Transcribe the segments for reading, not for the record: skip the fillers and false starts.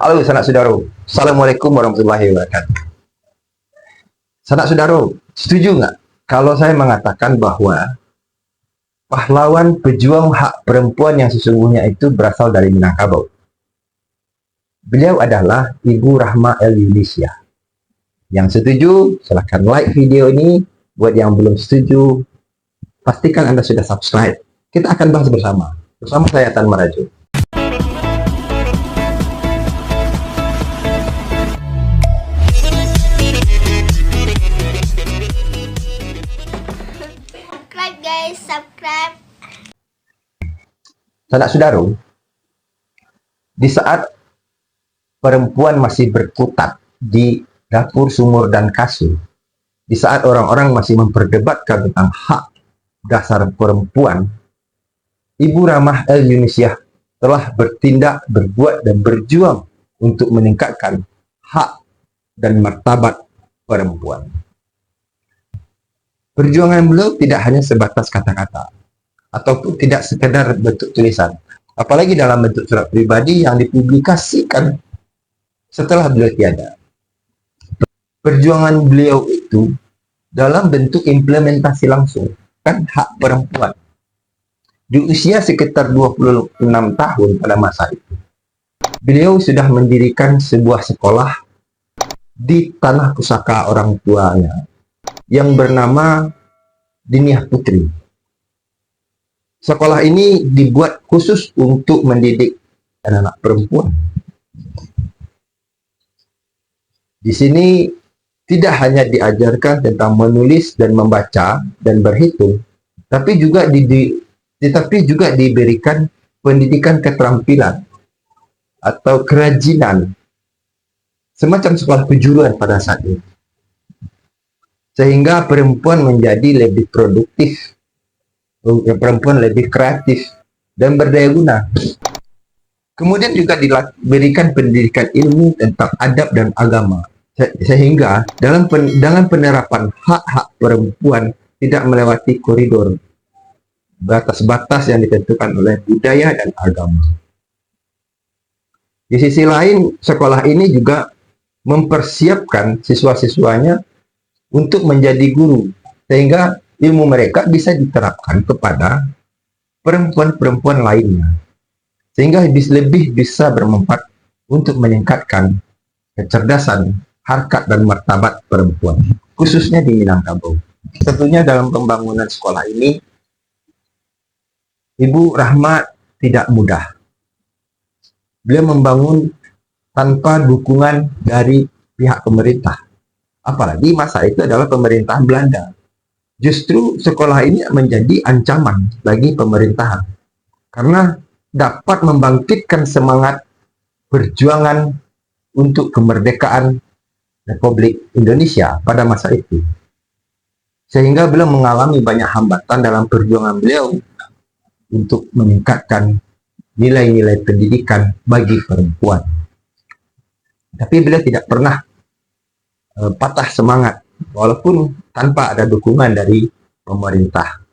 Halo sanak saudara, Assalamualaikum warahmatullahi wabarakatuh. Sanak saudara, setuju nggak kalau saya mengatakan bahwa pahlawan pejuang hak perempuan yang sesungguhnya itu berasal dari Minangkabau? Beliau adalah Ibu Rahma El Yunisia. Yang setuju, silahkan like video ini. Buat yang belum setuju, pastikan Anda sudah subscribe. Kita akan bahas bersama. Bersama saya Tan Marajo. Subscribe guys, subscribe. Sanak saudara, di saat perempuan masih berkutat di dapur, sumur, dan kasur, di saat orang-orang masih memperdebatkan tentang hak dasar perempuan, Ibu Rahma El Yunisia telah bertindak, berbuat, dan berjuang untuk meningkatkan hak dan martabat perempuan. Perjuangan beliau tidak hanya sebatas kata-kata, ataupun tidak sekedar bentuk tulisan, apalagi dalam bentuk surat pribadi yang dipublikasikan setelah beliau tiada. Perjuangan beliau itu dalam bentuk implementasi langsung, kan hak perempuan. Di usia sekitar 26 tahun pada masa itu, beliau sudah mendirikan sebuah sekolah di tanah pusaka orang tuanya yang bernama Diniah Putri. Sekolah ini dibuat khusus untuk mendidik anak-anak perempuan. Di sini tidak hanya diajarkan tentang menulis dan membaca dan berhitung, tapi juga diberikan pendidikan keterampilan atau kerajinan, semacam sekolah kejuruan pada saat itu. Sehingga perempuan menjadi lebih produktif, perempuan lebih kreatif dan berdaya guna. Kemudian juga diberikan pendidikan ilmu tentang adab dan agama, sehingga dengan penerapan hak-hak perempuan tidak melewati koridor batas-batas yang ditentukan oleh budaya dan agama. Di sisi lain, sekolah ini juga mempersiapkan siswa-siswanya untuk menjadi guru, sehingga ilmu mereka bisa diterapkan kepada perempuan-perempuan lainnya, sehingga lebih bisa bermanfaat untuk meningkatkan kecerdasan, harkat, dan martabat perempuan, khususnya di Minangkabau. Tentunya dalam pembangunan sekolah ini, Ibu Rahma tidak mudah. Beliau membangun tanpa dukungan dari pihak pemerintah. Apalagi masa itu adalah pemerintahan Belanda. Justru sekolah ini menjadi ancaman bagi pemerintahan, karena dapat membangkitkan semangat perjuangan untuk kemerdekaan Republik Indonesia pada masa itu. Sehingga beliau mengalami banyak hambatan dalam perjuangan beliau untuk meningkatkan nilai-nilai pendidikan bagi perempuan. Tapi beliau tidak pernah patah semangat, walaupun tanpa ada dukungan dari pemerintah.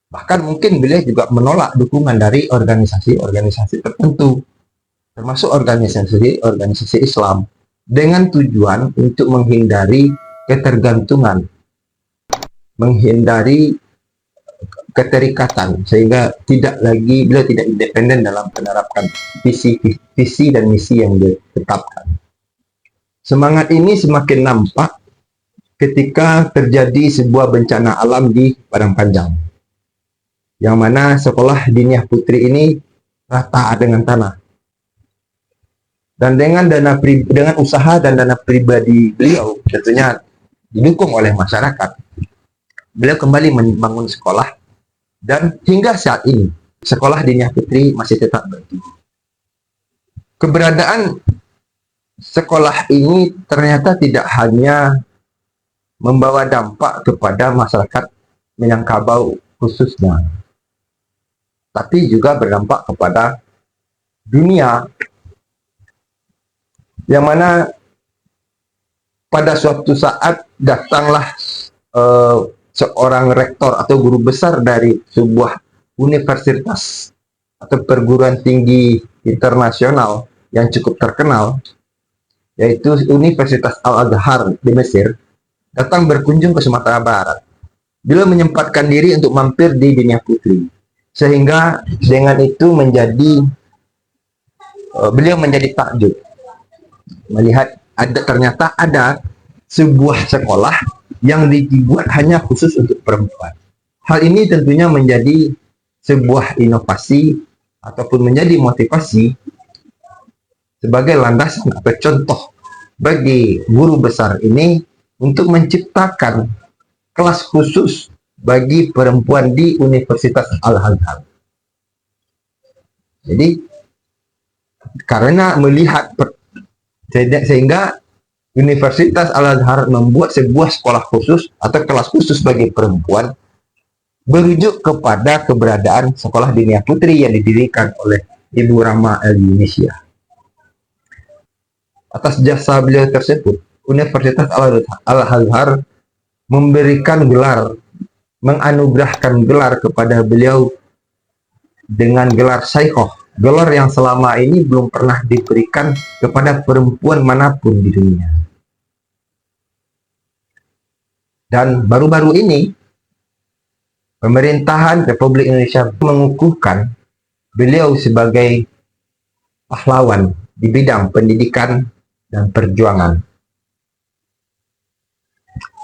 Bahkan mungkin beliau juga menolak dukungan dari organisasi-organisasi tertentu, termasuk organisasi Islam, dengan tujuan untuk menghindari ketergantungan, menghindari keterikatan, sehingga beliau tidak independen dalam menerapkan visi dan misi yang ditetapkan. Semangat ini semakin nampak ketika terjadi sebuah bencana alam di Padang Panjang, yang mana sekolah Diniah Putri ini rata dengan tanah. Dan dengan usaha dan dana pribadi beliau, tentunya didukung oleh masyarakat, beliau kembali membangun sekolah, dan hingga saat ini sekolah Diniah Putri masih tetap berdiri. Keberadaan sekolah ini ternyata tidak hanya membawa dampak kepada masyarakat Minangkabau khususnya, tapi juga berdampak kepada dunia, yang mana pada suatu saat datanglah seorang rektor atau guru besar dari sebuah universitas atau perguruan tinggi internasional yang cukup terkenal, yaitu Universitas Al-Azhar di Mesir, datang berkunjung ke Sumatera Barat. Beliau menyempatkan diri untuk mampir di Dunia Putri, sehingga dengan itu beliau menjadi takjub melihat ternyata ada sebuah sekolah yang dibuat hanya khusus untuk perempuan. Hal ini tentunya menjadi sebuah inovasi ataupun menjadi motivasi sebagai landasan atau contoh bagi guru besar ini untuk menciptakan kelas khusus bagi perempuan di Universitas Al-Azhar. Jadi karena melihat sehingga Universitas Al-Azhar membuat sebuah sekolah khusus atau kelas khusus bagi perempuan, berujuk kepada keberadaan sekolah Dunia Putri yang didirikan oleh Ibu Rama El-Yunisia. Atas jasa beliau tersebut, Universitas Al-Azhar memberikan gelar, menganugerahkan gelar kepada beliau dengan gelar Syaikhoh, gelar yang selama ini belum pernah diberikan kepada perempuan manapun di dunia. Dan baru-baru ini, pemerintahan Republik Indonesia mengukuhkan beliau sebagai pahlawan di bidang pendidikan dan perjuangan.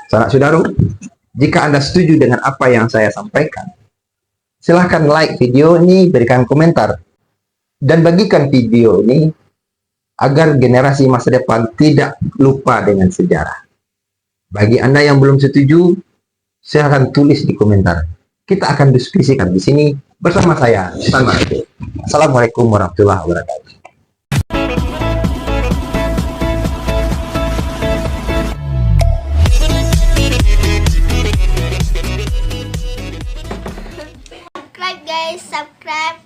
Sanak saudara, jika Anda setuju dengan apa yang saya sampaikan, silahkan like video ini, berikan komentar, dan bagikan video ini agar generasi masa depan tidak lupa dengan sejarah. Bagi Anda yang belum setuju, silahkan tulis di komentar. Kita akan diskusikan di sini bersama saya, Ustaz Marco. Assalamualaikum warahmatullahi wabarakatuh. Subscribe guys, subscribe.